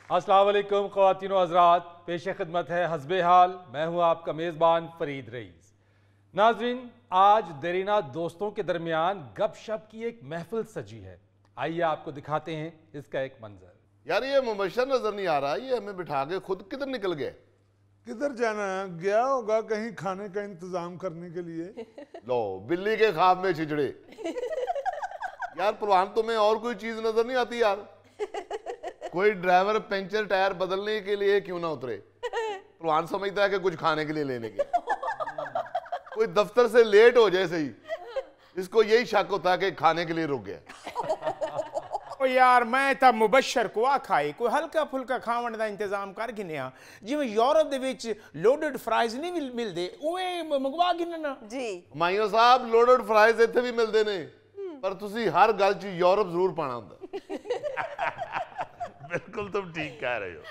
अस्सलाम वालेकुम ख़वातीन व हज़रात, पेश खिदमत है हस्बे हाल। मैं हूँ आपका मेज़बान फ़रीद रईस। नाज़रीन, आज देरीना दोस्तों के दरमियान गपशप की एक महफिल सजी है। आइए आपको दिखाते हैं इसका एक मंजर। यार ये मुबशर नजर नहीं आ रहा, ये हमें बिठा के खुद किधर निकल गए? किधर जाना है? गया होगा कहीं खाने का इंतजाम करने के लिए। लो बिल्ली के ख्वाब में छिजड़े। यार परवान, तुम्हें और कोई चीज नजर नहीं आती यार? कोई ड्राइवर पंचर टायर बदलने के लिए क्यों ना उतरे? परवान समझता है कि कुछ खाने के लिए लेने के। कोई दफ्तर से लेट हो जाए सही, इसको यही शक होता है कि खाने के लिए रुक गया। ओ यार मैं तो मुबशर को आखाई कोई हल्का फुल्का खावन का इंतजाम कर गिनिया। जिवें यूरोप दे विच लोडेड फ्राइज नहीं मिलते, उवें मंगवा गिनना जी। माइयो साहब, लोडेड फ्राइज इत्थे भी मिलते ने, पर तुसी हर गल च यूरोप जरूर पाना होंदा। बिल्कुल तुम ठीक कह रहे हो।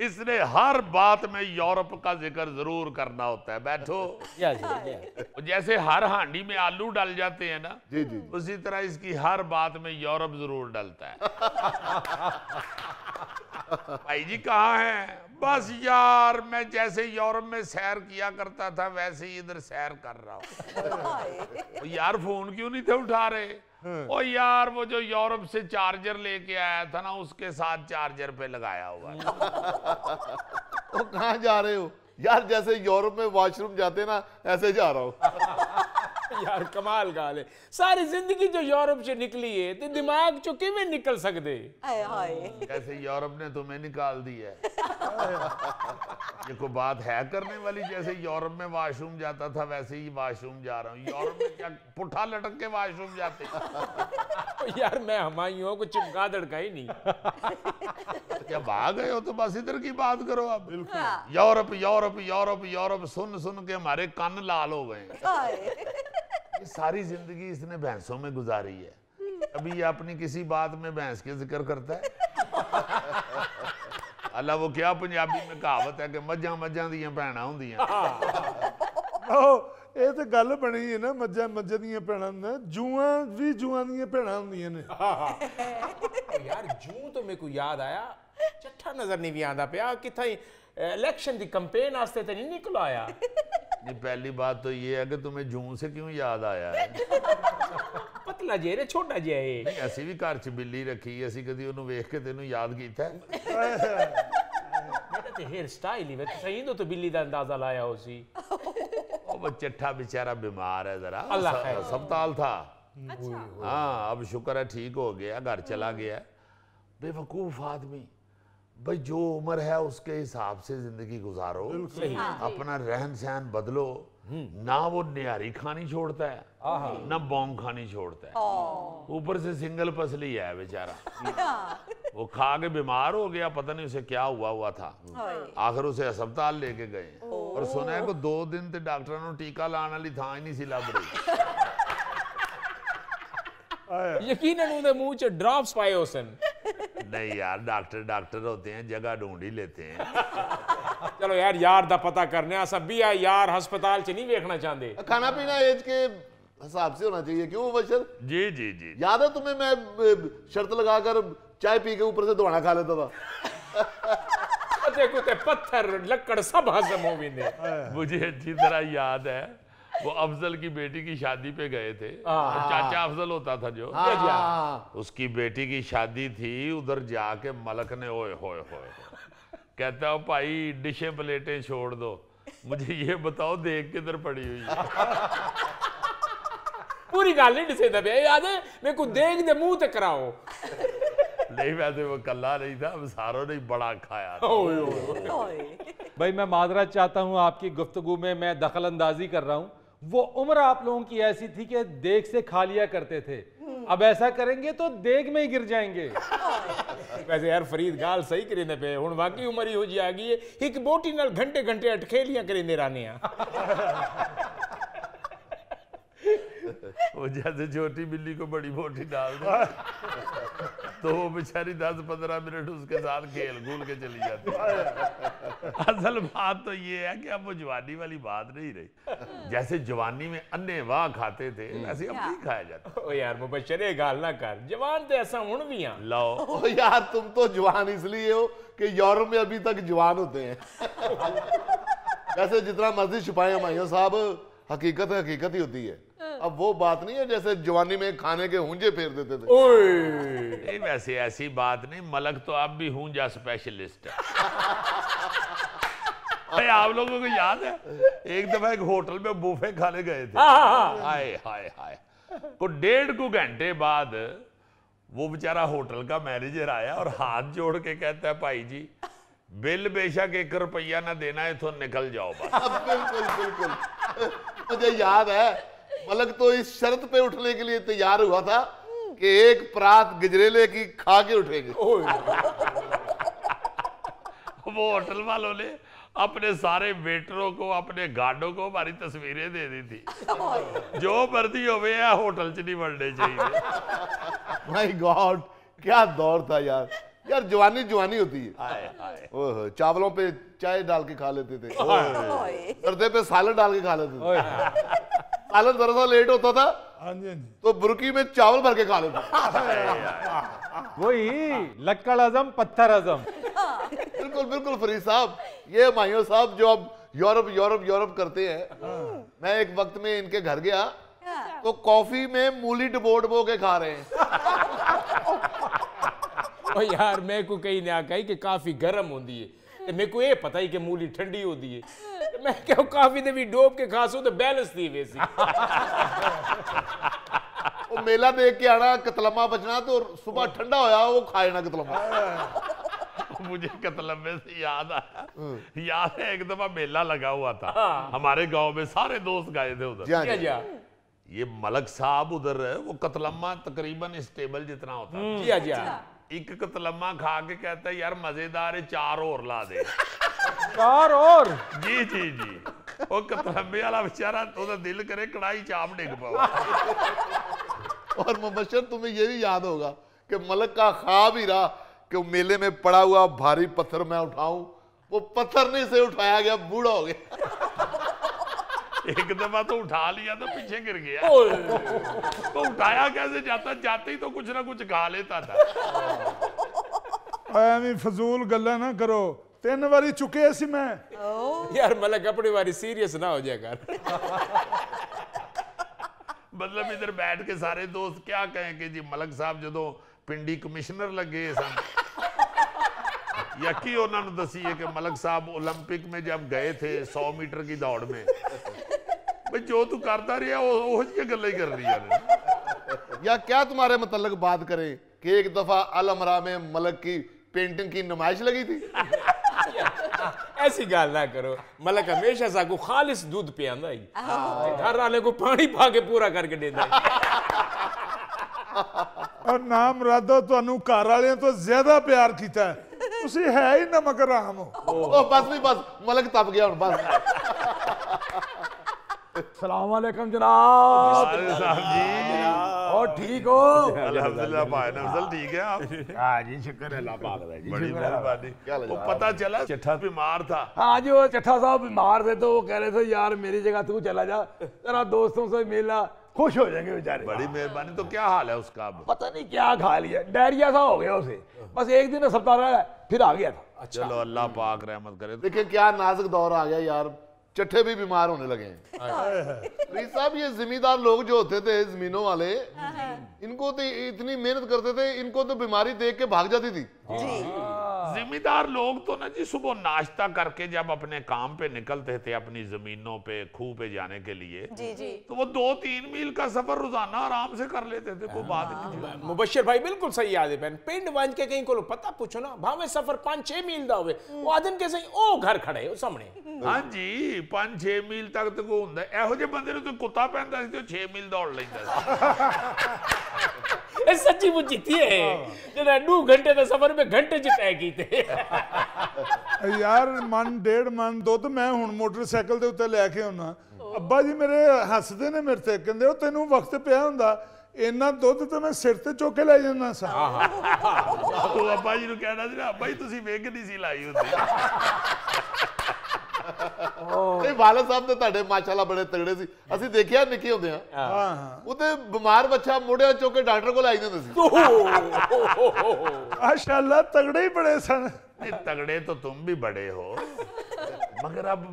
इसने हर बात में यूरोप का जिक्र जरूर करना होता है। बैठो। जैसे हर हांडी में आलू डल जाते हैं ना, जी जी, उसी तरह इसकी हर बात में यूरोप जरूर डलता है। भाई जी कहाँ हैं? बस यार मैं जैसे यूरोप में सैर किया करता था वैसे ही इधर सैर कर रहा हूँ। यार फोन क्यों नहीं थे उठा रहे? ओ यार वो जो यूरोप से चार्जर लेके आया था ना, उसके साथ चार्जर पे लगाया हुआ। तो कहाँ जा रहे हो? यार जैसे यूरोप में वॉशरूम जाते ना, ऐसे जा रहा हूँ। यार कमाल गाल है। सारी जिंदगी जो यूरोप से निकली है तो दिमाग चो किवें निकल सकते? जैसे यूरोप ने तुम्हें निकाल दी है। ये कोई बात है करने वाली? जैसे यूरोप में वॉशरूम जाता था वैसे ही वॉशरूम जा रहा हूँ। यूरोप में क्या पुट्ठा लटक के वॉशरूम जाते? यार मैं हमायूं को चिमका दड़का ही नहीं। क्या भाग गए हो तो बस इधर की बात करो आप। बिल्कुल यूरोप यूरोप यूरोप यूरोप सुन सुन के हमारे कान लाल हो गए। ये सारी जिंदगी इसने भैंसों में गुजारी है, अभी ये अपनी किसी बात में भैंस के जिक्र करता है। अल्लाह वो क्या पंजाबी में कहावत है कि मज्जां मज्जां दियां भैणां हुंदियां। ਇਹ ਤੇ ਗੱਲ ਬਣੀ ਹੈ ਨਾ, ਮੱਝਾਂ ਮੱਝਾਂ ਦੀਆਂ ਭੈਣਾਂ ਹੁੰਦੀਆਂ, ਜੂਆਂ ਵੀ ਜੂਆਂ ਦੀਆਂ ਭੈਣਾਂ ਹੁੰਦੀਆਂ ਨੇ। यार जूं तो मेरे को याद आया, चट्ठा नजर नहीं भी आंदा पिया किथा इलेक्शन दी कैंपेन वास्ते तो नहीं निकल आया। जी पहली बात तो ये है कि तुम्हें जूं से क्यों याद आया है? पतला जे रे छोटा जे है। नहीं असी भी घर च बिल्ली रखी, असी कदी उन्हें वेख के तेनू याद कीता है? मेरा ते हेयर स्टाइल ही वैसे सही तो बिल्ली दा अंदाजा लाया हो सी। वो चट्ठा बेचारा बीमार है जरा, अस्पताल था। हाँ अब शुक्र है ठीक हो गया, घर चला गया। बेवकूफ आदमी, भाई जो उम्र है उसके हिसाब से जिंदगी गुजारो, अपना रहन सहन बदलो। ना वो निहारी खानी छोड़ता है, ना बौंग खानी छोड़ता है, ऊपर से सिंगल पसली है बेचारा। वो खा के बीमार हो गया, पता नहीं उसे क्या हुआ था। आखिर उसे अस्पताल लेके गए और सुना है कि 2 दिन ते डॉक्टर ने टीका लाने वाली थां ही नहीं सी लभ रही। यकीनन उनके मुंह च ड्रॉप्स पाए हो सन। नहीं यार डॉक्टर डॉक्टर होते हैं, जगह ढूंढ ही लेते हैं। चलो यार यार दा पता करने आ सब भी आ यार अस्पताल च नहीं देखना चाहते। खाना पीना एज के हिसाब से होना चाहिए, क्यों मुबशर? जी जी जी याद है तुम्हें मैं शर्त लगाकर चाय पी के ऊपर से दवाना खा लेता था। देखो ते पत्थर लकड़ सब हजम हो गए। मुझे अच्छी तरह याद है, वो अफजल की बेटी की शादी पे गए थे। चाचा अफजल होता था जो, उसकी बेटी की शादी थी। उधर जाके मलक ने ओए होए होए कहता है भाई डिशें प्लेटें छोड़ दो, मुझे ये बताओ देख किधर पड़ी हुई है। पूरी गल नहीं दसे दे याद है मेरे को देख दे मुंह ते कराओ। नहीं वैसे वो कल्ला नहीं था, सारों ने बड़ा खाया था। भाई मैं माजरत चाहता हूँ आपकी गुफ्तगू में मैं दखल अंदाजी कर रहा हूँ। वो उम्र आप लोगों की ऐसी थी कि देग से खा लिया करते थे, अब ऐसा करेंगे तो देग में ही गिर जाएंगे। वैसे यार फरीद गाल सही करेंदे पे, हुण वाकई उम्र ही हो जी आ गई है, एक बोटी नाल घंटे घंटे अटखेलियां करेंदे रहने आ। वो जैसे छोटी बिल्ली को बड़ी मोटी डाल दे तो वो बेचारी 10-15 मिनट उसके साथ खेल कूल के चली जाती है। असल बात तो ये है कि अब वो जवानी वाली बात नहीं रही। जैसे जवानी में अन्ने वाह खाते थे वैसे अब नहीं खाया जाता। ओ यार मुबशर ये गाल ना कर, जवान तो ऐसा हुन भी हां। लो ओ यार तुम तो जवान इसलिए हो कि यूरोप में अभी तक जवान होते हैं। वैसे जितना मर्जी छुपाए हमायूं साहब, हकीकत हकीकत ही होती है। अब वो बात नहीं है जैसे जवानी में खाने के हुंजे फेर देते थे। नहीं वैसे ऐसी बात नहीं, मलक तो अब भी हूंजा स्पेशलिस्ट है। अरे आप लोगों को याद है एक दफा एक होटल में बुफे खाने गए थे, हाय हाय हाय, को 1.5 घंटे बाद वो बेचारा होटल का मैनेजर आया और हाथ जोड़ के कहता है भाई जी बिल बेशक 1 रुपया ना देना है तो निकल जाओ बस। बिल्कुल बिल्कुल, मुझे याद है मलक तो इस शर्त पे उठने के लिए तैयार हुआ था कि एक परात गजरेले की खा के उठेंगे। वो होटल वालों ने अपने सारे वेटरों को अपने गार्डों को हमारी तस्वीरें दे दी थी। जो मर्जी हो गया होटल च नहीं बढ़ने चाहिए। माय गॉड क्या दौर था यार। यार जवानी जवानी होती है। हाय हाय, ओह चावलों पे चाय डाल के खा लेते थे, पर्दे पे सालन डाल के खा लेते थे। सालन जरा सा लेट होता था हाँ जी हाँ जी। तो बुरकी में चावल भर के खा लेते। वही लक्कड़ आजम पत्थर आजम। बिल्कुल बिल्कुल फरीद साहब, ये माइयों साहब जो अब यूरोप यूरोप यूरोप करते हैं, मैं एक वक्त में इनके घर गया तो कॉफी में मूली डबो के खा रहे हैं। ओ यार मैं को कहीं ना कही कि काफी गर्म होती है, मेरे को ये पता ही कि मूली ठंडी होती है, मैं क्या काफी दे भी डोब के खासू तो बैलेंस थी वैसी। वो मेला देख के आना कतलम्मा बचना तो सुबह ठंडा होया वो खाए ना कतलम्मा। मुझे कतलम्बे से याद आया, याद है एक दफा मेला लगा हुआ था हमारे गांव में, सारे दोस्त गए थे उधर। जी क्या जा ये मलक साहब उधर वो कतलम्मा तकरीबन इस टेबल जितना होता है, क्या जा एक कतलम्मा खा के कहता है यार मजेदार है 4 और ला दे। 4 और जी जी जी, वो कतलम्बे वाला बेचारा तो दिल करे कढ़ाई चाप डिग पाओ। और मुबशर तुम्हें ये भी याद होगा कि मलक का ख्वाब ही रहा कि मेले में पड़ा हुआ भारी पत्थर मैं उठाऊं, वो पत्थर नहीं से उठाया गया, बूढ़ा हो गया। एक दफा तो उठा लिया तो पीछे गिर गया। तो उठाया कैसे जाता, जाते ही तो कुछ ना कुछ खा लेता था। ਐਵੇਂ ਫਜ਼ੂਲ ਗੱਲਾਂ ਨਾ ਕਰੋ, 3 ਵਾਰੀ ਚੁੱਕੇ ਸੀ ਮੈਂ। यार मलक अपनी बारी सीरियस ना हो जाए कर। मतलब इधर बैठ के सारे दोस्त क्या कहें कि जी मलक साहब जो पिंडी कमिश्नर लगे सन, यकी उन्होंने दसी है कि मलक साहब ओलंपिक में जब गए थे 100 मीटर की दौड़ में, भाई जो तू करता रहा वो गल्ला ही कर रही है। या क्या तुम्हारे मतलब बात करें कि एक दफा अलमरा में मलक की पेंटिंग की नुमाइश लगी थी। ऐसी गाल ना करो, मलक हमेशा साकू खालिस दूध पियांदा ही, घर वाले को पानी पा के पूरा करके देता है। ਔਰ ਨਾਮ ਰਾਦੋ ਤੁਹਾਨੂੰ ਘਰ ਵਾਲਿਆਂ ਤੋਂ ਜ਼ਿਆਦਾ ਪਿਆਰ ਕੀਤਾ ਹੈ, ਤੁਸੀਂ ਹੈ ਹੀ ਨਮਕ ਰਾਮ ਹੋ। ओ बस भी बस, मलक तप गया बस। सलाम वालेकुम जनाब, अरे साहब जी, और ठीक हो? अल्हम्दुलिल्लाह भाई नफजल ठीक है आप? हाँ जी, शुक्र है अल्लाह पाक का जी, बड़ी शुक्र है। मेहरबानी। वो पता चला चिट्ठा बीमार था। हाँ जी, वो चट्ठा साहब बीमार थे तो वो कह रहे थे यार मेरी जगह तू चला जा, जरा दोस्तों से मिला, खुश हो जाएंगे बेचारे। बड़ी मेहरबानी। तो क्या हाल है उसका अब? पता नहीं क्या खा लिया, डायरिया सा हो गया उसे, बस एक दिन अस्पताल रहा फिर आ गया था। चलो अल्लाह पाक रहमत करे। देखिए क्या नाजुक दौर आ गया यार, चट्ठे भी बीमार होने लगे हैं। फरीद साहब ये जिम्मेदार लोग जो होते थे जमीनों वाले, इनको तो इतनी मेहनत करते थे, इनको तो बीमारी देख के भाग जाती थी। जिम्मेदार लोग तो ना जी सुबह नाश्ता करके जब अपने काम पे निकलते थे अपनी जमीनों पे खूह पे जाने के लिए, जी जी, तो वो 2-3 मील का सफर रोजाना आराम से कर लेते थे। कोई बात नहीं। मुबशर भाई बिल्कुल सही याद है बहन, पिंड वंज के कहीं को पता पूछो ना भावे सफर 5-6 मील दा होवे, वो आदन के सही ओ घर खड़े ओ सामने। हाँ जी, 5-6 मील तक तो को हुंदा, ਇਹੋ ਜਿਹੇ ਬੰਦੇ ਨੂੰ तो ਕੁੱਤਾ ਪੈਂਦਾ ਸੀ ਤੇ 6 मील दौड़ ਲੈਂਦਾ ਸੀ। ਇਹ ਸੱਚੀ ਮੁੱਚੀ ਥੀ ਹੈ ਜਿਹੜਾ 2 घंटे ਦਾ ਸਫਰ में घंटे ਚ ਤੈਅ ਕੀਤੇ। ਯਾਰ ਮਨ 1.5 ਮਨ ਦੁੱਧ ਮੈਂ ਹੁਣ ਮੋਟਰਸਾਈਕਲ ਦੇ ਉੱਤੇ ਲੈ ਕੇ ਆਉਣਾ, ਅੱਬਾ ਜੀ ਮੇਰੇ ਹੱਸਦੇ ਨੇ ਮੇਰੇ ਤੇ, ਕਹਿੰਦੇ ਉਹ ਤੈਨੂੰ ਵਕਤ ਪਿਆ ਹੁੰਦਾ ਇੰਨਾ ਦੁੱਧ ਤੇ ਮੈਂ ਸਿਰ ਤੇ ਚੁੱਕ ਕੇ ਲੈ ਜਾਂਦਾ ਸਾਂ। ਉਹ ਅੱਬਾ ਜੀ ਨੂੰ ਕਹਿਣਾ ਸੀ ਨਾ, ਅੱਬਾ ਜੀ ਤੁਸੀਂ ਵੇਖ ਨਹੀਂ ਸੀ ਲਾਈ ਹੁੰਦੀ। ਇਹ ਵਾਲਦ ਸਾਹਿਬ ਤੇ ਤੁਹਾਡੇ ਮਾਸ਼ਾਅੱਲਾ ਬੜੇ ਤਗੜੇ ਸੀ, ਅਸੀਂ ਦੇਖਿਆ ਨਿੱਕੇ ਹੁੰਦੇ ਆ। ਹਾਂ ਉਹ ਤੇ ਬਿਮਾਰ ਬੱਚਾ ਮੋਢਿਆਂ ਚੁੱਕ ਕੇ ਡਾਕਟਰ ਕੋਲ ਆਈ ਜਾਂਦੇ ਸੀ। ਮਾਸ਼ਾਅੱਲਾ ਤਗੜੇ ਹੀ ਬੜੇ ਸਨ। नहीं, तगड़े तो तुम भी बड़े हो, मगर अब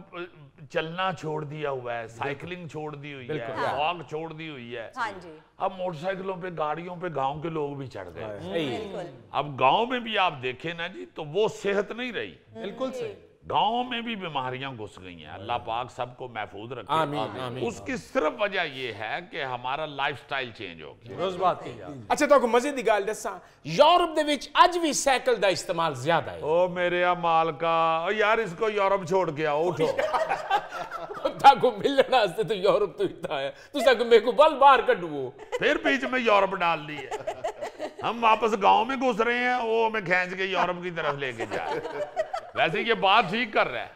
चलना छोड़ दिया हुआ है, साइकिलिंग छोड़ दी हुई है, वॉक छोड़ दी हुई है। हाँ जी। अब मोटरसाइकिलों पे गाड़ियों पे गांव के लोग भी चढ़ गए। बिल्कुल। अब गांव में भी आप देखें ना जी, तो वो सेहत नहीं रही। बिल्कुल सही। गांव में भी बीमारियां घुस गई हैं। अल्लाह पाक सबको महफूज रखे। आमीन, आमीन। उसकी सिर्फ वजह ये है कि हमारा लाइफस्टाइल चेंज हो गया। रोज बात की आप। अच्छा तो मजे की गल दसा, यूरोप दे विच अज भी साइकिल का इस्तेमाल ज्यादा है। ओ मेरे मालका, ओ यार इसको यूरोप छोड़ के आओ, उठो। ताको मिलने वास्ते तो यूरोप तो इतना है, तू सक मेरे को बल बाहर कढवो। फिर बीच में यूरोप डाल ली है। हम वापस गांव में घुस रहे हैं, वो हमें खींच के यूरोप की तरफ लेके जाए। वैसे ये बात ठीक कर रहा है।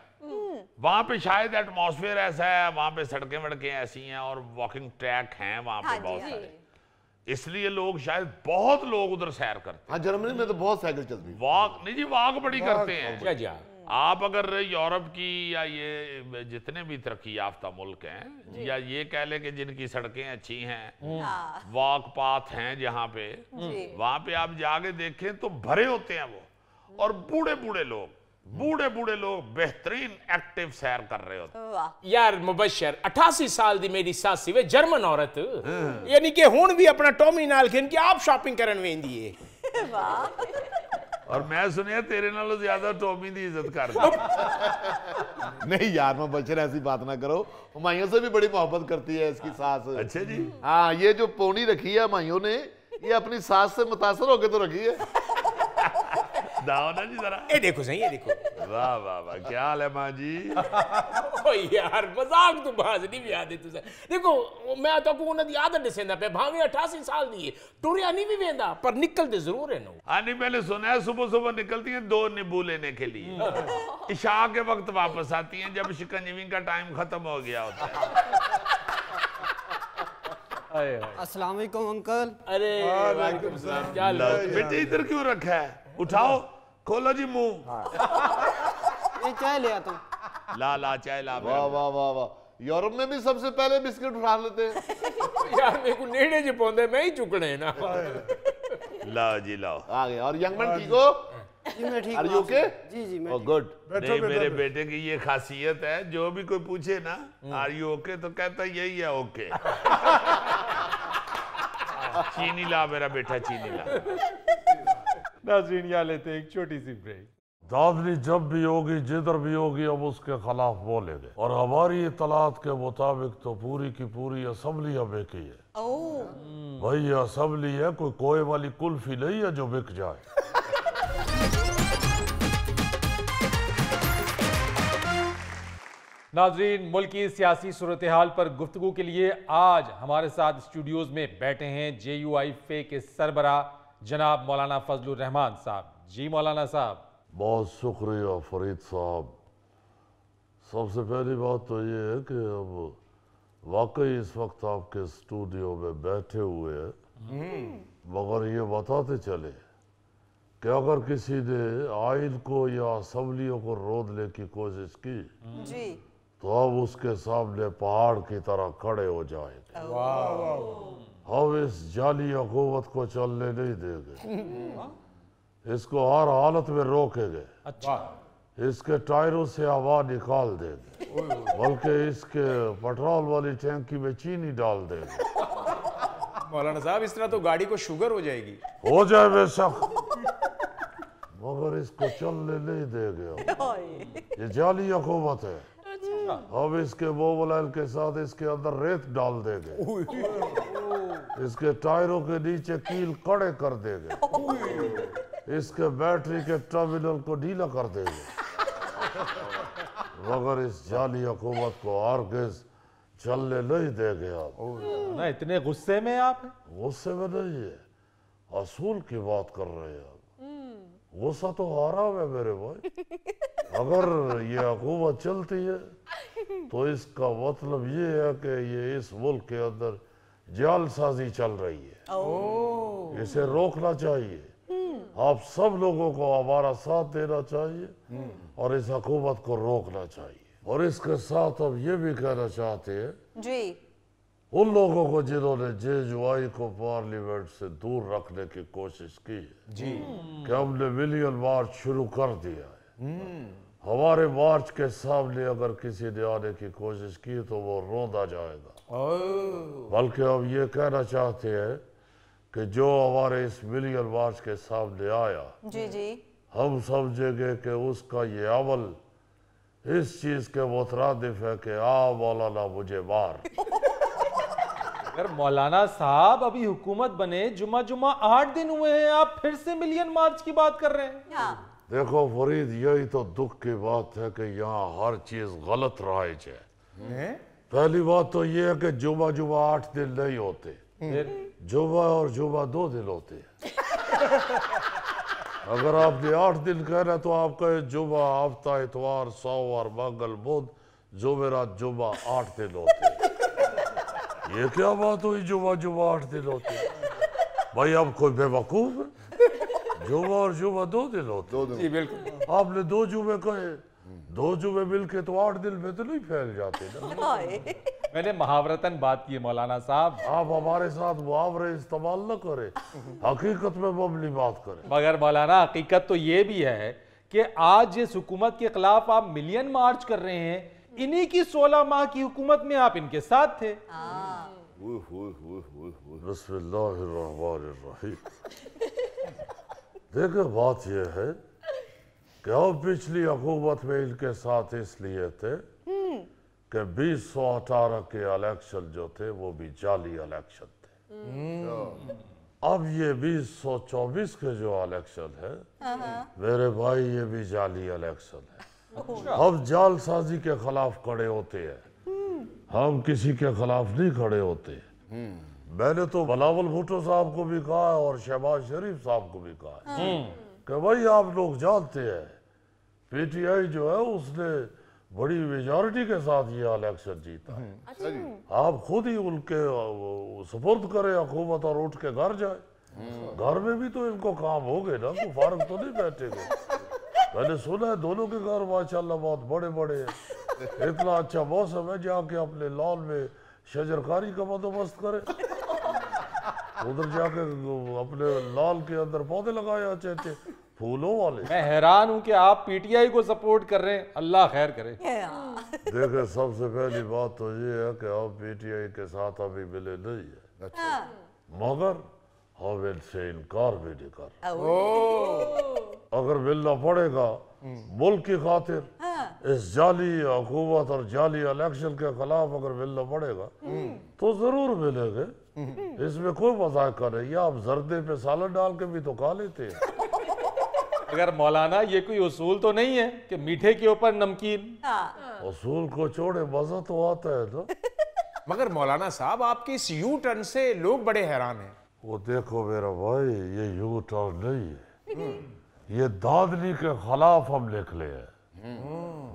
वहां पे शायद एटमॉस्फेयर ऐसा है, वहां पे सड़कें वड़कें ऐसी हैं और वॉकिंग ट्रैक हैं वहां पे हाँ जी, बहुत हाँ सारे, जी। इसलिए लोग शायद बहुत लोग उधर सैर करते हाँ जर्मनी में तो बहुत साइकिल चलती है। हैं। वॉक नहीं जी, वॉक बड़ी करते हैं। क्या जी आप अगर यूरोप की या ये जितने भी तरक्की याफ्ता मुल्क हैं, या ये कह लें कि जिनकी सड़कें अच्छी हैं, हाँ वॉक पाथ हैं जहाँ पे, जी। वहां पे आप जाके देखें तो भरे होते हैं वो, और बूढ़े बूढ़े लोग बेहतरीन एक्टिव सैर कर रहे होते हैं। वाह। यार मुबशर 88 साल दी मेरी सासी वे जर्मन औरत, यानी कि हुण भी अपना टॉमी नाल खेन के आप शॉपिंग करन वेंदी है। वाह। और मैं सुनिया तेरे नालों ज्यादा टॉमी की इज्जत कर नहीं यार मैं बच्चे ऐसी बात ना करो, हुमायूं से भी बड़ी मोहब्बत करती है इसकी सास। अच्छा जी। हाँ ये जो पोनी रखी है हुमायूं ने, ये अपनी सास से मुतासर होके तो रखी है। दाओ ना जी जरा। ये देखो सही, ये देखो। वाह वाह वाह, क्या हाल है माँ जी? ओ यार मजाक तो बाज नहीं भी आदे तुझे। देखो मैं तो को उन्हें आदत दिसेंदा पे, भावे 88 साल दी है, टुरिया नहीं भी वेंदा पर निकलते जरूर है नो। हाँ नहीं, मैंने सुना है सुबह सुबह निकलती हैं 2 नींबू लेने के लिए, इशा के वक्त वापस आती हैं जब शिकंजवी का टाइम खत्म हो गया होता है। अस्सलाम वालेकुम अंकल। अरे वालेकुम सलाम, क्या हाल है? बेटे इधर क्यों रखा है? उठाओ, खोलो जी मुंह। ये चाय ले आता हूँ। ला चाय ला। वाह वाह वाह वाह, यूरोप में भी सबसे पहले बिस्किट उठा लेते हैं। यार मेरे को नेड़े जे पौंदे मैं ही चुकने ना। लाओ जी लाओ। आ गए। और यंगमैन ठीक हो? जी मैं ठीक Are हूँ you आपसे। okay? जी जी मैं Oh, ठीक। good. नहीं, मेरे बेटे की ये खासियत है, जो भी कोई पूछे ना आर यू ओके तो कहता यही है ओके। चीनी ला मेरा बेटा, चीनी ला। नाज़रीन यहाँ लेते हैं एक छोटी सी ब्रेक। दादरी जब भी होगी, जिधर भी होगी, अब उसके खिलाफ बोलेंगे। और हमारी इतलात के मुताबिक तो पूरी की पूरी असम्बली अब एक ही है। ओह। भाई ये असम्बली है, कोई कोए वाली कुल्फी नहीं है जो बिक जाए। नाजरीन, मुल्क की सियासी सूरत हाल पर गुफ्तगू के लिए आज हमारे साथ स्टूडियोज में बैठे हैं JUI फे के सरबरा जनाब मौलाना फजलुर रहमान साहब। जी मौलाना साहब। बहुत शुक्रिया फरीद साहब। सबसे पहली बात तो ये है कि अब वाकई इस वक्त आपके स्टूडियो में बैठे हुए हैं, मगर ये बताते चले कि अगर किसी ने आइन को या असम्बलियों को रोकने की कोशिश की जी। तो अब उसके सामने पहाड़ की तरह खड़े हो जाएंगे। हम इस जाली हुकूमत को चलने नहीं देंगे, इसको हर हालत में रोकेंगे। अच्छा। इसके टायरों से हवा निकाल देंगे, बल्कि इसके पेट्रोल वाली टैंकी में चीनी डाल देंगे। मौलाना साहब इस तरह तो गाड़ी को शुगर हो जाएगी। हो जाए बेशक, मगर इसको चलने नहीं देंगे। ये जाली हुकूमत है। अब इसके मोबाइल के साथ इसके अंदर रेत डाल देंगे, इसके टायरों के नीचे कील कड़े कर देंगे, इसके बैटरी के टर्मिनल को ढीला कर देंगे, मगर इस जाली हुकूमत को हरगिज़ चलने नहीं देंगे। आप ना इतने गुस्से में आप हैं? गुस्से में नहीं है, असूल की बात कर रहे हैं। गुस्सा तो हराम है मेरे भाई। अगर ये हुकूमत चलती है तो इसका मतलब ये है कि ये इस मुल्क के अंदर जालसाजी चल रही है। इसे रोकना चाहिए। आप सब लोगों को हमारा साथ देना चाहिए और इस हुकूमत को रोकना चाहिए। और इसके साथ हम ये भी कहना चाहते हैं जी उन लोगों को जिन्होंने जेजुआई को पार्लियामेंट से दूर रखने की कोशिश की है जी कि हमने मिलियन मार्च शुरू कर दिया है। हमारे मार्च के सामने अगर किसी ने आने की कोशिश की तो वो रोंदा जाएगा। बल्कि हम ये कहना चाहते हैं कि जो हमारे इस मिलियन मार्च के सामने आया, जी जी हम समझेंगे कि उसका ये अमल इस चीज के मुतरादिफ है कि आ मौलाना मुझे मार। अगर मौलाना साहब अभी हुकूमत बने जुमा 8 दिन हुए हैं, आप फिर से मिलियन मार्च की बात कर रहे हैं। हाँ देखो फरीद, यही तो दुख की बात है कि यहाँ हर चीज गलत राइज है। पहली बात तो ये है कि जुमा 8 दिन नहीं होते, जुमा और जुमा 2 दिन होते हैं। अगर आपने 8 दिन कहना तो आप कहे जुमा, हफ्ता, इतवार, सोमवार, मंगल, बुध, जुमेरात, जुमा 8 दिन होते हैं। ये क्या बात हुई जुमा 8 दिन होते हैं? भाई आप कोई बेवकूफ है? जुमा और जुमा 2 दिन होते हैं। जी बिल्कुल। आपने 2 जुमे कहे, 2 जुमे मिलके तो 8 दिन में तो नहीं फैल जाते ना। मैंने मुहावरतन बात की है मौलाना साहब। आप हमारे साथ मुहावरे इस्तेमाल न करें, हकीकत में मबनी बात करें। मगर मौलाना हकीकत तो ये भी है कि आज जिस हुकूमत के खिलाफ आप मिलियन मार्च कर रहे हैं, इन्हीं की 16 माह की हुकूमत में आप इनके साथ थे। बिस्मिल्लाहिर्रहमानिर्रहीम। देखो बात यह है कि हम पिछली हुकूमत में इनके साथ इसलिए थे कि 2018 के इलेक्शन जो थे वो भी जाली इलेक्शन थे। अब ये 2024 के जो इलेक्शन है मेरे भाई, ये भी जाली इलेक्शन है। हम जालसाजी के खिलाफ खड़े होते हैं, हम किसी के खिलाफ नहीं खड़े होते। मैंने तो बिलावल भुट्टो साहब को भी कहा है और शहबाज शरीफ साहब को भी कहा है कि भाई आप लोग जानते हैं पीटीआई जो है उसने बड़ी मेजॉरिटी के साथ ये इलेक्शन जीता है। आप खुद ही उनके सुपुर्द करें हुकूमत और उठ के घर जाए। घर में भी तो इनको काम हो गए ना, तो फारग तो नहीं बैठेंगे। मैंने सुना है दोनों के घर माशाल्लाह बहुत बड़े बड़े हैं। इतना अच्छा मौसम है जाके अपने लॉन में शजरकारी का बंदोबस्त करे, उधर जाके अपने लॉन के अंदर पौधे लगाए अच्छे अच्छे फूलों वाले। मैं हैरान हूं कि आप पीटीआई को सपोर्ट कर रहे हैं, अल्लाह खैर करे। देखे, सबसे पहली बात तो ये है कि हम पीटीआई के साथ अभी मिले नहीं है, मगर हम इनसे इनकार भी नहीं कर रहे। अगर मिलना पड़ेगा मुल्क की खातिर इस जाली हुकूमत और जाली इलेक्शन के खिलाफ अगर मिलना पड़ेगा तो जरूर मिलेंगे। इसमें कोई मजाक नहीं। आप जर्दे पे सालन डाल के भी तो खा लेते हैं। अगर मौलाना ये कोई उसूल तो नहीं है कि मीठे के ऊपर नमकीन? उसूल को छोड़े मजा तो आता है ना। मगर मौलाना साहब आपके इस यू टर्न से लोग बड़े हैरान हैं। वो देखो मेरा भाई, ये यू टर्न नहीं है, ये दादली के खिलाफ हम निकले हैं।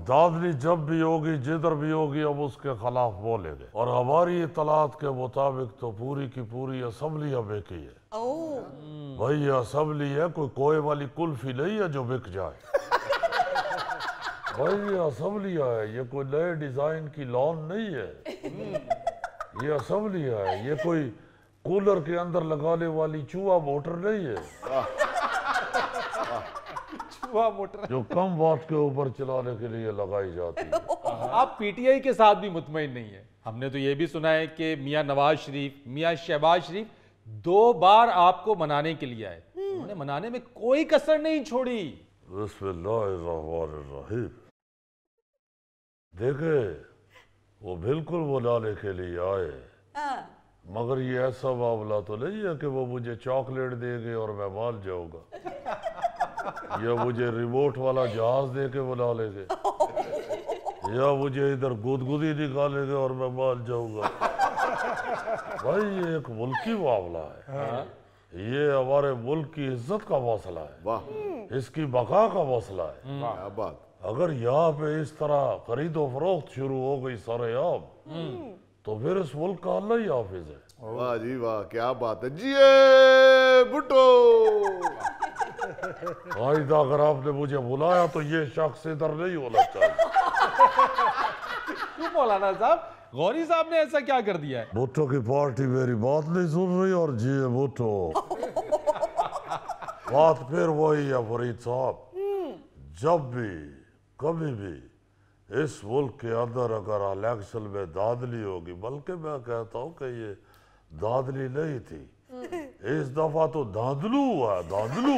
दादली जब भी होगी, जिधर भी होगी, हम उसके खिलाफ बोलेंगे। और हमारी इतलात के मुताबिक तो पूरी की पूरी असम्बली हमें की है। भाई ये असम्बली है, कोई कोए वाली कुल्फी नहीं है जो बिक जाए। भाई ये असम्बली है, ये कोई नए डिजाइन की लॉन नहीं है। ये असम्बली है, ये कोई कूलर के अंदर लगाने वाली चूहा मोटर नहीं है। चूहा मोटर जो कम वाट के ऊपर चलाने के लिए लगाई जाती है। आप पीटीआई के साथ भी मुतमईन नहीं है। हमने तो ये भी सुना है कि मियां नवाज शरीफ, मियां शहबाज शरीफ 2 बार आपको मनाने के लिए आए, उन्होंने मनाने में कोई कसर नहीं छोड़ी। बिस्मिल्लाहिर्रहमानिर्रहीम। देखे, वो बिल्कुल मनाने के लिए आए, मगर ये ऐसा मामला तो नहीं है कि वो मुझे चॉकलेट देंगे और मैं मान जाऊंगा, या मुझे रिमोट वाला जहाज दे के बुला लेंगे, या मुझे इधर गुदगुदी निकालेंगे और मैं मान जाऊंगा। भाई ये एक मुल्की मामला है। ये हमारे मुल्क की इज्जत का मसला है, इसकी बका का मसला है। अगर यहाँ पे इस तरह खरीदो फरोख्त शुरू हो गई सरेआम तो फिर इस मुल्क का अल्लाह ही हाफिज है। वाह जी वाह, क्या बात है जी भुट्टो। आइंदा अगर आपने मुझे बुलाया तो ये शख्स इधर नहीं होना चाहिए। क्यों मौलाना साहब, गौरी साहब ने ऐसा क्या कर दिया है? भुट्टो की पार्टी मेरी बात नहीं सुन रही और जी भुट्टो। बात फिर वही है फरीद साहब, जब भी कभी भी इस मुल्क के अंदर अगर इलेक्शन में धांधली होगी, बल्कि मैं कहता हूँ कि ये धांधली नहीं थी, इस दफा तो धांधलू हुआ, धांधलू।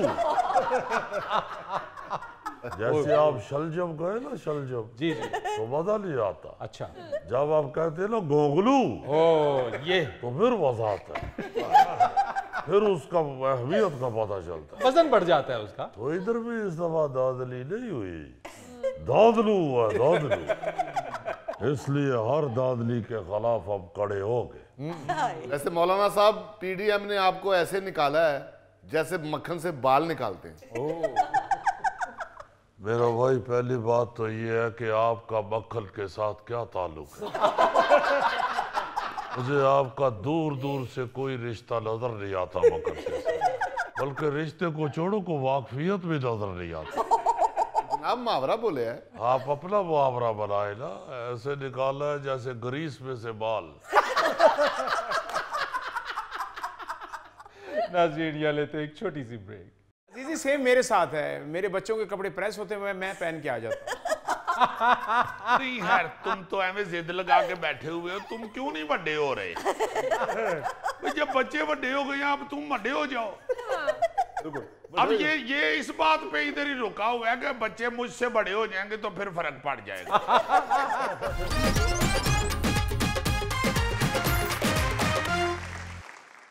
जैसे आप शलजम गए ना, शलजम जी जी, तो मजा नहीं आता। अच्छा, जब आप कहते हैं ना गोगलू, ओ ये तो फिर मजा आता है, फिर उसका अहमियत का पता चलता है। वजन बढ़ जाता है उसका। तो इधर भी इस दफा धांधली नहीं हुई, धांधलू हुआ, धांधलू। इसलिए हर धांधली के खिलाफ हम खड़े हो गए। वैसे मौलाना साहब, पीडीएम ने आपको ऐसे निकाला है जैसे मक्खन से बाल निकालते हैं। मेरा भाई, पहली बात तो ये है कि आपका मक्खन के साथ क्या ताल्लुक है? मुझे आपका दूर दूर से कोई रिश्ता नजर नहीं आता मक्खन के साथ, बल्कि रिश्ते को छोड़ो को वाकफियत भी नजर नहीं आती। आप मुहावरा बोले हैं। आप अपना मुहावरा बनाए ना, ऐसे निकाला है जैसे ग्रीस में से बाल। नाज़रीन, ये लेते एक छोटी सी ब्रेक। जी सेम मेरे साथ है, मेरे बच्चों के कपड़े प्रेस होते हुए मैं पहन के आ जाता हूँ। नहीं यार, तुम तो ऐਵੇਂ जिद लगा के बैठे हुए हो, तुम क्यों नहीं बड़े हो रहे? भाई जब बच्चे बड़े हो गए, अब तुम बड़े हो जाओ। अब ये इस बात पे इधर ही रुका हुआ है कि बच्चे मुझसे बड़े हो जाएंगे तो फिर फर्क पड़ जाएगा।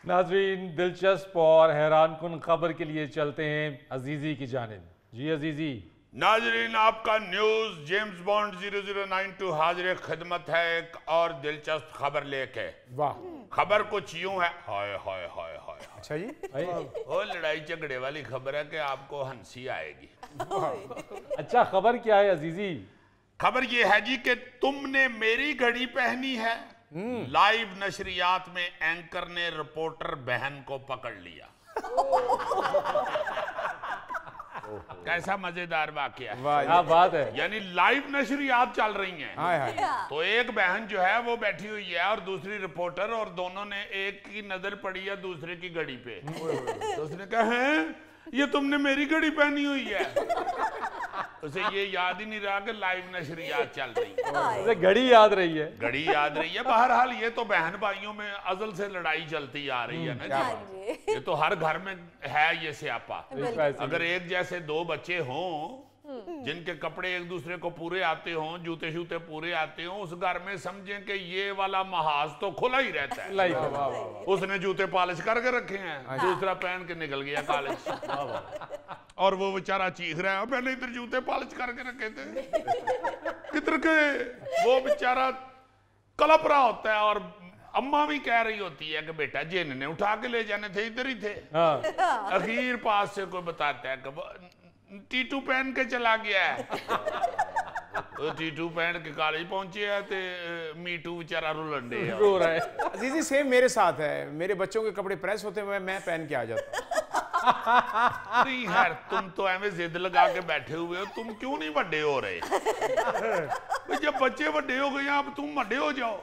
नाज़रीन, दिलचस्प और हैरानकुन खबर के लिए चलते हैं अजीजी की जानिब। जी अजीजी। नाजरीन, आपका न्यूज जेम्स बॉन्ड 0092 हाजिर खिदमत है एक और दिलचस्प खबर लेके। वाह, खबर कुछ यूं है, हाय हाय हाय हाय। अच्छा जी, वो लड़ाई झगड़े वाली खबर है कि आपको हंसी आएगी। अच्छा, खबर क्या है अजीजी? खबर ये है जी कि तुमने मेरी घड़ी पहनी है। लाइव नशरियात में एंकर ने रिपोर्टर बहन को पकड़ लिया। कैसा मजेदार वाकया है। क्या बात है। यानी लाइव नशरियात चल रही हैं। हाय हाय। तो एक बहन जो है वो बैठी हुई है और दूसरी रिपोर्टर, और दोनों ने एक की नजर पड़ी है दूसरे की घड़ी पे। तो उसने कहा, हैं ये तुमने मेरी घड़ी पहनी हुई है। उसे ये याद ही नहीं रहा कि लाइव नशरियात चल रही है। उसे घड़ी याद रही है। घड़ी याद रही है। बहरहाल ये तो बहन भाइयों में अजल से लड़ाई चलती आ रही है ना जी। ये तो हर घर में है ये स्यापा। अगर एक जैसे दो बच्चे हों जिनके कपड़े एक दूसरे को पूरे आते हों, जूते शूते पूरे आते हों, उस घर में समझें कि ये वाला महाज तो खुला ही रहता है। उसने जूते पॉलिश करके रखे हैं, दूसरा पहन के निकल गया कॉलेज, और वो बेचारा चीख रहा है, पहले इधर जूते पॉलिश करके रखे थे, किधर के। वो बेचारा कलप रहा होता है और अम्मा भी कह रही होती है कि बेटा जिन ने उठा के ले जाने थे, इधर ही थे। अखीर पास से कोई बताता है कि टीटू पहन के चला गया है। तो टीटू पहन के कॉलेज पहुंचे है ते मीटू बेचारा रो रहा है। अजीजी सेम मेरे साथ है, मेरे बच्चों के कपड़े प्रेस होते हुए मैं पहन के आ जाता हूँ। नहीं यार, तुम तो ऐਵੇਂ जिद लगा के बैठे हुए हो, तुम क्यों नहीं बड़े हो रहे? जब बच्चे बड़े हो गए, अब तुम बड़े हो जाओ।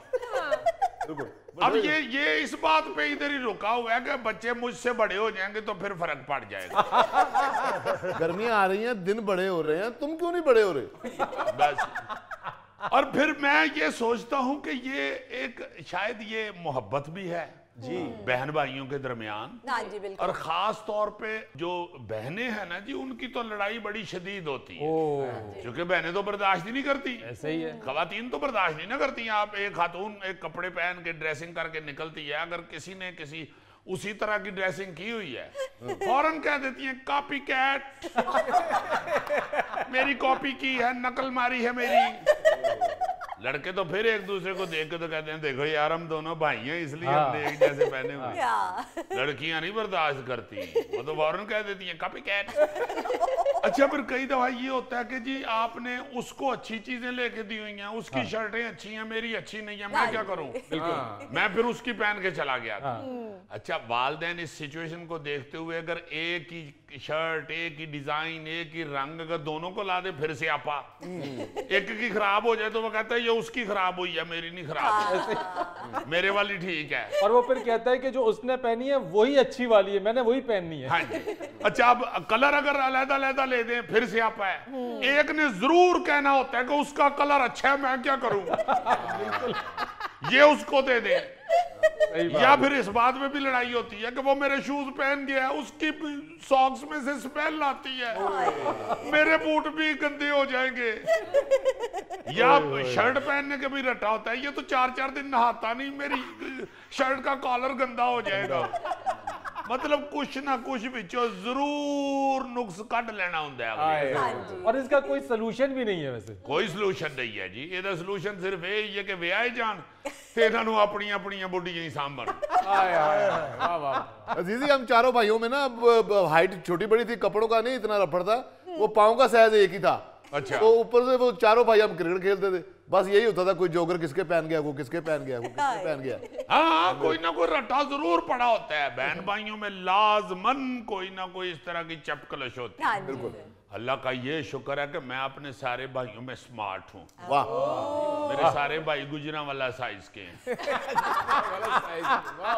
अब ये इस बात पे इधर ही रुका हुआ है कि बच्चे मुझसे बड़े हो जाएंगे तो फिर फर्क पड़ जाएगा। गर्मियां आ रही हैं, दिन बड़े हो रहे हैं, तुम क्यों नहीं बड़े हो रहे? बस। और फिर मैं ये सोचता हूं कि ये एक शायद ये मोहब्बत भी है जी बहन भाइयों के दरमियान। जी बिल्कुल। और खास तौर पे जो बहनें हैं ना जी, उनकी तो लड़ाई बड़ी शदीद होती है, क्योंकि बहनें तो बर्दाश्त ही नहीं करती। ऐसे ही है। खवातीन तो बर्दाश्त नहीं ना करती। आप एक खातून एक कपड़े पहन के ड्रेसिंग करके निकलती है, अगर किसी ने किसी उसी तरह की ड्रेसिंग की हुई है, फौरन कह देती है कॉपी कैट, मेरी कॉपी की है, नकल मारी है मेरी। लड़के तो फिर एक दूसरे को देख के तो कहते हैं देखो यार हम दोनों भाई हैं इसलिए हमने एक जैसे पहने हुए। लड़कियां नहीं बर्दाश्त करती, वो तो फौरन कह देती हैं कॉपी कैट। अच्छा फिर कई दफा ये होता है कि जी आपने उसको अच्छी चीजें लेके दी हुई हैं, उसकी शर्टें अच्छी हैं, मेरी अच्छी नहीं है, मैं क्या करूं? मैं फिर उसकी पहन के चला गया था। अच्छा वालिदैन इस सिचुएशन को देखते हुए अगर एक ही शर्ट, एक ही डिजाइन, एक ही रंग अगर दोनों को ला दे फिर से आपा एक की खराब हो जाए तो वो कहता है ये उसकी खराब हुई है, मेरी नहीं खराब, मेरे वाली ठीक है। और वो फिर कहता है कि जो उसने पहनी है वही अच्छी वाली है, मैंने वही पहननी है। हाँ जी। अच्छा अब कलर अगर अलग-अलग ले दें फिर से आपा है। एक ने जरूर कहना होता है कि उसका कलर अच्छा है, मैं क्या करूं, ये उसको दे दे। या फिर इस बात में भी लड़ाई होती है कि वो मेरे शूज पहन गया है, उसकी सॉक्स में से स्मेल आती है, मेरे बूट भी गंदे हो जाएंगे। या शर्ट पहनने के भी रटा होता है, ये तो 4-4 दिन नहाता नहीं, मेरी शर्ट का कॉलर गंदा हो जाएगा। मतलब कुछ ना कुछ बिचो जरूर नुक्स कट लेना होता है। और इसका कोई सलूशन भी नहीं है वैसे। कोई सलूशन नहीं है जी, ਇਹਦਾ सलूशन सिर्फ यही है कि ਵਿਆਹੇ ਜਾਣ ਤੇ ਇਹਨਾਂ ਨੂੰ ਆਪਣੀਆਂ ਆਪਣੀਆਂ ਬੁੱਢੀਆਂ ही ਸਾਂਭਣ। वाह वाह। अजीजी हम चारों भाइयों में ना हाइट छोटी बड़ी थी, कपड़ों का नहीं इतना रफड़ था, वो पाँव का साइज एक ही था। अच्छा। तो ऊपर से वो चारों भाई हम क्रिकेट खेलते थे, बस यही होता था कोई जोगर किसके पहन गया, वो किसके पहन गया, वो किसके पहन गया। हाँ कोई ना कोई रट्टा जरूर पड़ा होता है, बहन भाइयों में लाजमन कोई ना कोई इस तरह की चपकलश होती है। बिल्कुल। अल्लाह का ये शुक्र है कि मैं अपने सारे भाइयों में स्मार्ट हूँ। वाह। मेरे सारे भाई गुजरांवाला साइज के हैं।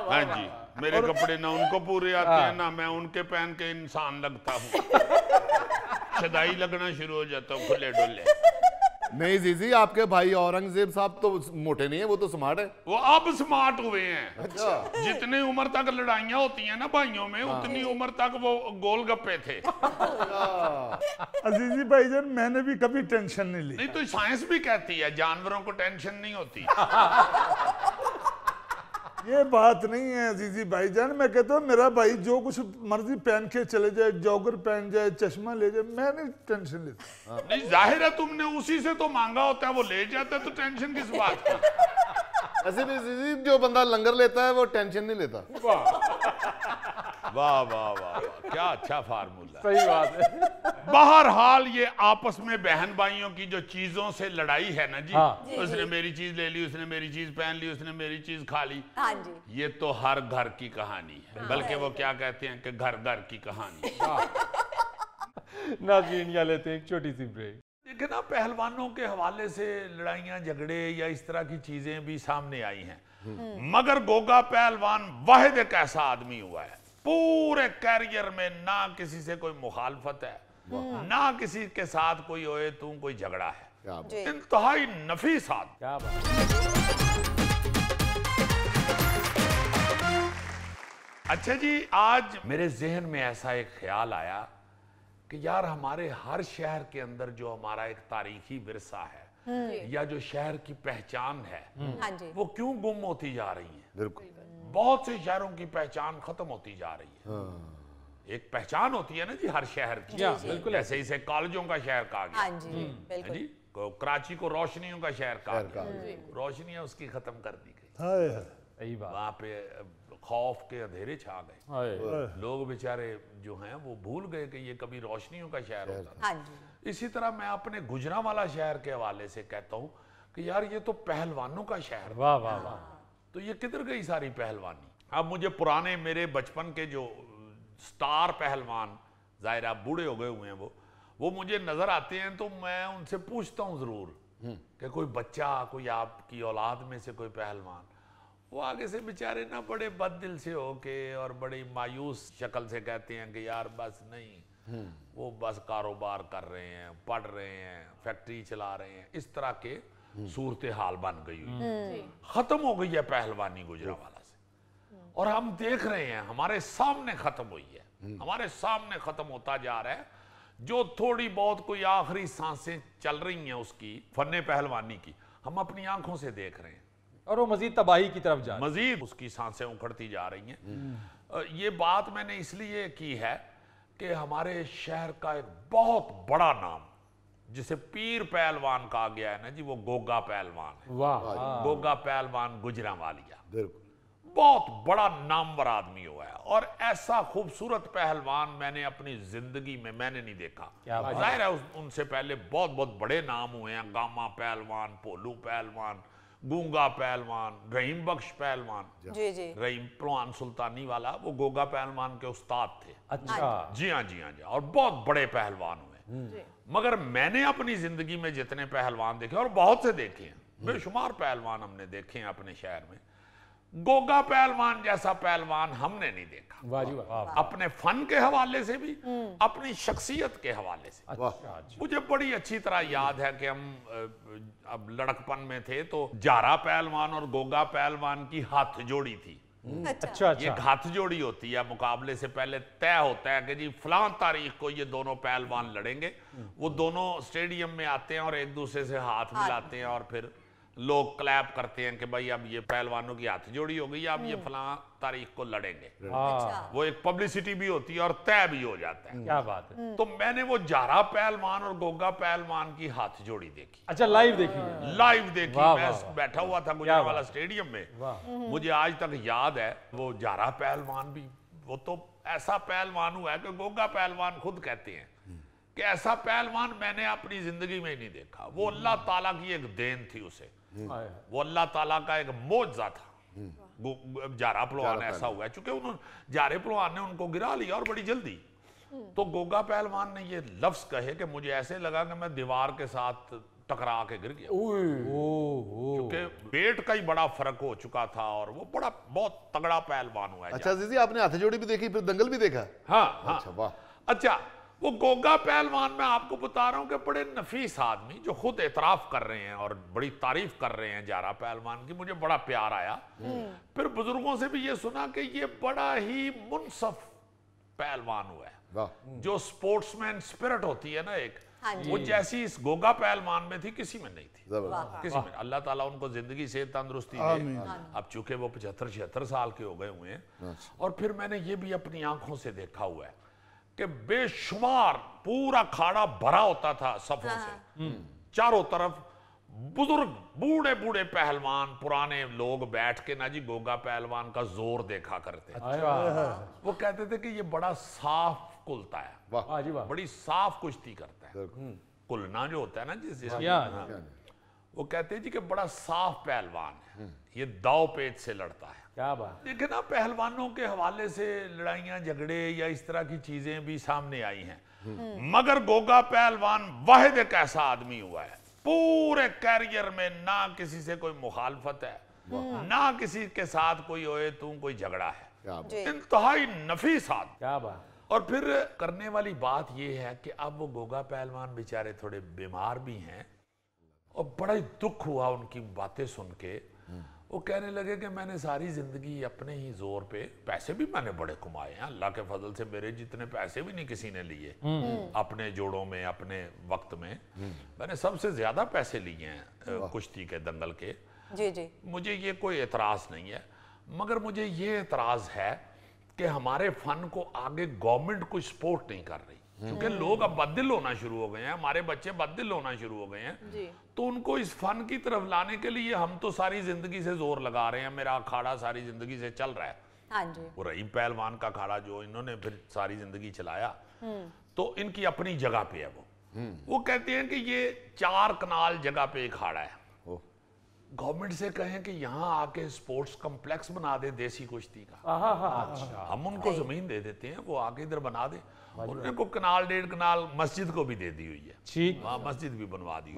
हाँ जी, मेरे कपड़े ना उनको पूरे आते हैं ना मैं उनके पहन के इंसान लगता हूँ, शदाई लगना शुरू हो जाता हूँ खुले डुले। नहीं जीजी आपके भाई औरंगजेब साहब तो मोटे नहीं है, वो तो स्मार्ट है। वो अब स्मार्ट हुए हैं। अच्छा। जितनी उम्र तक लड़ाइयाँ होती हैं ना भाइयों में, उतनी उम्र तक वो गोलगप्पे थे। अजीजी भाईजान मैंने भी कभी टेंशन नहीं ली। नहीं तो साइंस भी कहती है जानवरों को टेंशन नहीं होती। ये बात नहीं है अजीजी भाईजान, मैं कहता हूँ मेरा भाई जो कुछ मर्जी पहन के चले जाए, जॉगर पहन जाए, चश्मा ले जाए, मैं नहीं टेंशन लेता। नहीं जाहिर है तुमने उसी से तो मांगा होता है, वो ले जाता है तो टेंशन किस बात की। ऐसे भी जीजी जो बंदा लंगर लेता है वो टेंशन नहीं लेता। वाह वाह वाह, क्या अच्छा फार्मूला। सही बात है। बहरहाल ये आपस में बहन भाइयों की जो चीजों से लड़ाई है ना जी, उसने मेरी चीज ले ली, उसने मेरी चीज पहन ली, उसने मेरी चीज खा ली, ये तो हर घर की कहानी है, बल्कि वो क्या कहते हैं कि घर घर की कहानी। नाज़रीन यहाँ लेते हैं एक छोटी सी ब्रेक। देखिए ना पहलवानों के हवाले से लड़ाइयाँ झगड़े या इस तरह की चीजें भी सामने आई हैं, मगर गोगा पहलवान वाहिद एक ऐसा आदमी हुआ है पूरे कैरियर में ना किसी से कोई मुखालफत है, ना किसी के साथ कोई ओए तू कोई झगड़ा है, इंतहाई नफीस आदमी। क्या बात। अच्छा जी, आज मेरे जहन में ऐसा एक ख्याल आया कि यार हमारे हर शहर के अंदर जो हमारा एक तारीखी विरसा है या जो शहर की पहचान है वो क्यों गुम होती जा रही है। बिल्कुल। बहुत से शहरों की पहचान खत्म होती जा रही है। एक पहचान होती है ना जी हर शहर की, बिल्कुल ऐसे इसे कॉलेजों का शहर कहा गया जी, कराची को रोशनियों का शहर कहा गया, रोशनियां उसकी खत्म कर दी गई, वहां पे खौफ के अंधेरे छा गए, लोग बेचारे जो हैं वो भूल गए कि ये कभी रोशनियों का शहर होता था। इसी तरह मैं अपने गुजरांवाला शहर के हवाले से कहता हूँ कि यार ये तो पहलवानों का शहर, वाह वाह वाह, तो ये किधर गई सारी पहलवानी। अब मुझे पुराने मेरे बचपन के जो स्टार पहलवान, जाहिर आप बूढ़े हो गए हुए हैं, वो मुझे नजर आते हैं तो मैं उनसे पूछता हूँ जरूर कि कोई बच्चा, कोई आपकी औलाद में से कोई पहलवान, वो आगे से बेचारे ना बड़े बददिल से होके और बड़ी मायूस शक्ल से कहते हैं कि यार बस नहीं, वो बस कारोबार कर रहे हैं, पढ़ रहे हैं, फैक्ट्री चला रहे हैं, इस तरह के सूरत हाल बन गई हुई, खत्म हो गई है पहलवानी गुजरांवाला से। और हम देख रहे हैं हमारे सामने खत्म हुई है, हमारे सामने खत्म होता जा रहा है। जो थोड़ी बहुत कोई आखिरी सांसें चल रही हैं उसकी फन्ने पहलवानी की, हम अपनी आंखों से देख रहे हैं और वो मजीद तबाही की तरफ जा रही है, मजीद उसकी सांसें उखड़ती जा रही हैं। ये बात मैंने इसलिए की है कि हमारे शहर का एक बहुत बड़ा नाम जिसे पीर पहलवान कहा गया है ना जी, वो गोगा पहलवान है। वाह। गोगा पहलवान गुजरांवालिया, बिल्कुल बहुत बड़ा नामवर आदमी हुआ है, और ऐसा खूबसूरत पहलवान मैंने अपनी जिंदगी में मैंने नहीं देखा। जाहिर है उनसे पहले बहुत बहुत बड़े नाम हुए हैं, गामा पहलवान, पोलू पहलवान, गूंगा पहलवान, रहीम बख्श पहलवान। जी जी। रहीम पहलवान सुल्तानी वाला वो गोगा पहलवान के उस्ताद थे। अच्छा। जी हाँ जी हाँ जी, और बहुत बड़े पहलवान हुए। मगर मैंने अपनी जिंदगी में जितने पहलवान देखे, और बहुत से देखे हैं, बेशुमार पहलवान हमने देखे हैं अपने शहर में, गोगा पहलवान जैसा पहलवान हमने नहीं देखा। वाह जी वाह। अपने फन के हवाले से भी, अपनी शख्सियत के हवाले से। अच्छा। मुझे बड़ी अच्छी तरह याद है कि हम अब लड़कपन में थे तो जारा पहलवान और गोगा पहलवान की हाथ जोड़ी थी। अच्छा। ये हाथ जोड़ी होती है, मुकाबले से पहले तय होता है कि जी फलां तारीख को ये दोनों पहलवान लड़ेंगे। वो दोनों स्टेडियम में आते हैं और एक दूसरे से हाथ मिलाते हैं, और फिर लोग क्लैप करते हैं कि भाई अब ये पहलवानों की हाथ जोड़ी हो गई, अब ये फलां तारीख को लड़ेंगे। अच्छा। वो एक पब्लिसिटी भी होती है और तय भी हो जाता है। क्या बात है। तो मैंने वो जारा पहलवान और गोगा पहलवान की हाथ जोड़ी देखी, अच्छा, लाइव देखी है? लाइव देखी। वाह, मैं वाह, वाह। बैठा हुआ था गुजरांवाला स्टेडियम में। मुझे आज तक याद है वो जारा पहलवान भी, वो तो ऐसा पहलवान हुआ है कि गोगा पहलवान खुद कहते हैं कि ऐसा पहलवान मैंने अपनी जिंदगी में ही नहीं देखा। वो अल्लाह ताला की एक देन थी उसे, वो अल्लाह ताला का एक मौजज़ा था। जारा पहलवान ऐसा हुआ है, चूंकि उन्होंने जारे पहलवान ने उनको गिरा लिया और बड़ी जल्दी। तो गोगा पहलवान ने ये लफ्ज कहे कि मुझे ऐसे लगा कि मैं दीवार के साथ टकरा के गिर गया, क्योंकि वेट का ही बड़ा फर्क हो चुका था, और वो बड़ा बहुत तगड़ा पहलवान हुआ है। अच्छा जी, आपने हाथ जोड़ी भी देखी, फिर दंगल भी देखा? हाँ हाँ। अच्छा वाह। अच्छा, वो गोगा पहलवान मैं आपको बता रहा हूं कि बड़े नफीस आदमी, जो खुद एतराफ कर रहे हैं और बड़ी तारीफ कर रहे हैं जारा पहलवान की। मुझे बड़ा प्यार आया। फिर बुजुर्गों से भी ये सुना कि ये बड़ा ही मुनसफ पहलवान हुआ है। जो स्पोर्ट्समैन स्पिरिट होती है ना एक, वो जैसी इस गोगा पहलवान में थी किसी में नहीं थी, किसी में। अल्लाह ताला उनको जिंदगी से तंदुरुस्ती दे। अब चूंकि वो 75-76 साल के हो गए हुए हैं। और फिर मैंने ये भी अपनी आंखों से देखा हुआ है कि बेशुमार पूरा खाड़ा भरा होता था सफों से, चारों तरफ बुजुर्ग बूढ़े बूढ़े पहलवान, पुराने लोग बैठ के ना जी गोगा पहलवान का जोर देखा करते। वो कहते थे कि ये बड़ा साफ कुलता है, वाह जी वाह। बड़ी साफ कुश्ती करता है। कुलना जो होता है ना जिस वो कहते हैं जी कि बड़ा साफ पहलवान है, ये दाव पेच से लड़ता है। क्या बात। देखे ना, पहलवानों के हवाले से लड़ाइयां झगड़े या इस तरह की चीजें भी सामने आई हैं, मगर गोगा पहलवान वाहिद एक ऐसा आदमी हुआ है पूरे कैरियर में, ना किसी से कोई मुखालफत है, ना किसी के साथ कोई ओए तू कोई झगड़ा है। इंतहाई नफीस आदमी। क्या बात। और फिर करने वाली बात यह है कि अब वो गोगा पहलवान बेचारे थोड़े बीमार भी हैं, और बड़ा ही दुख हुआ उनकी बातें सुन के। वो कहने लगे कि मैंने सारी जिंदगी अपने ही जोर पे, पैसे भी मैंने बड़े कमाए हैं, अल्लाह के फजल से मेरे जितने पैसे भी नहीं किसी ने लिए अपने जोड़ों में, अपने वक्त में। मैंने सबसे ज्यादा पैसे लिए हैं कुश्ती के, दंगल के। जी जी। मुझे ये कोई एतराज नहीं है, मगर मुझे ये एतराज है कि हमारे फन को आगे गवर्नमेंट कोई सपोर्ट नहीं कर रही, क्योंकि लोग अब बददिल होना शुरू हो गए हैं, हमारे बच्चे बददिल होना शुरू हो गए हैं। तो उनको इस फन की तरफ लाने के लिए हम तो सारी जिंदगी से जोर लगा रहे हैं, मेरा अखाड़ा सारी जिंदगी से चल रहा है। हाँ जी। वो रहीम पहलवान का अखाड़ा जो इन्होंने फिर सारी जिंदगी चलाया, तो इनकी अपनी जगह पे है। वो कहते हैं कि ये 4 कनाल जगह पे अखाड़ा है, गवर्नमेंट से कहें कि यहाँ आके स्पोर्ट्स कॉम्प्लेक्स बना दे देसी कुश्ती का। अच्छा। हम उनको जमीन दे देते हैं, वो आके इधर बना दे। उनको कनाल 1.5 कनाल मस्जिद को भी दे दी हुई है, ठीक, वहाँ मस्जिद भी बनवा दी।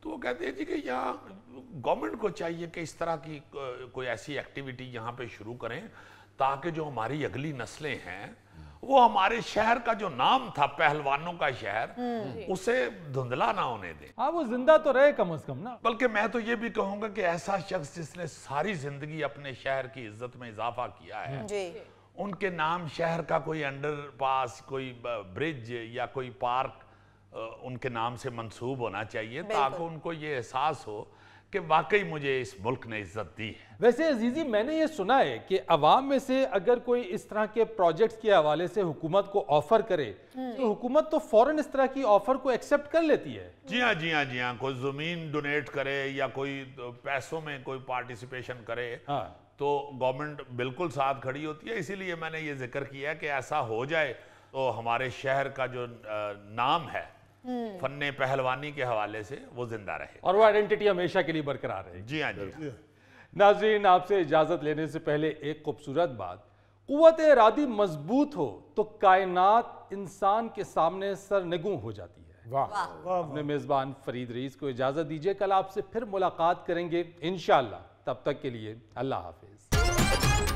तो वो कहते हैं जी कि यहाँ गवर्नमेंट को चाहिए कि इस तरह की कोई ऐसी एक्टिविटी यहाँ पे शुरू करें, ताकि जो हमारी अगली नस्लें हैं वो हमारे शहर का जो नाम था पहलवानों का शहर, उसे धुंधला ना होने दें। हाँ, वो जिंदा तो रहे कम से कम ना। बल्कि मैं तो ये भी कहूंगा कि ऐसा शख्स जिसने सारी जिंदगी अपने शहर की इज्जत में इजाफा किया है जी। उनके नाम शहर का कोई अंडरपास, कोई ब्रिज या कोई पार्क उनके नाम से मंसूब होना चाहिए, ताकि उनको ये एहसास हो कि वाकई मुझे इस मुल्क ने इज्जत दी है। वैसे अजीजी, मैंने ये सुना है कि अवाम में से अगर कोई इस तरह के प्रोजेक्ट्स के हवाले से हुकूमत को ऑफर करे तो हुकूमत तो फौरन इस तरह की ऑफर को एक्सेप्ट कर लेती है। जी हाँ, जी हाँ, जी हाँ। कोई जमीन डोनेट करे या कोई पैसों में कोई पार्टिसिपेशन करे, हाँ, तो गवर्नमेंट बिल्कुल साथ खड़ी होती है। इसीलिए मैंने ये जिक्र किया कि ऐसा हो जाए तो हमारे शहर का जो नाम है फन्ने पहलवानी के हवाले से वो जिंदा रहे और वो आइडेंटिटी हमेशा के लिए बरकरार रहे। जी हाँ, जी हाँ। नाज़रीन, आपसे इजाजत लेने से पहले एक खूबसूरत बात, कुव्वत इरादी मजबूत हो तो कायनात इंसान के सामने सरनगू हो जाती है। वाह। अपने मेजबान फरीद रईस को इजाजत दीजिए, कल आपसे फिर मुलाकात करेंगे इंशाअल्लाह। तब तक के लिए अल्लाह हाफिज।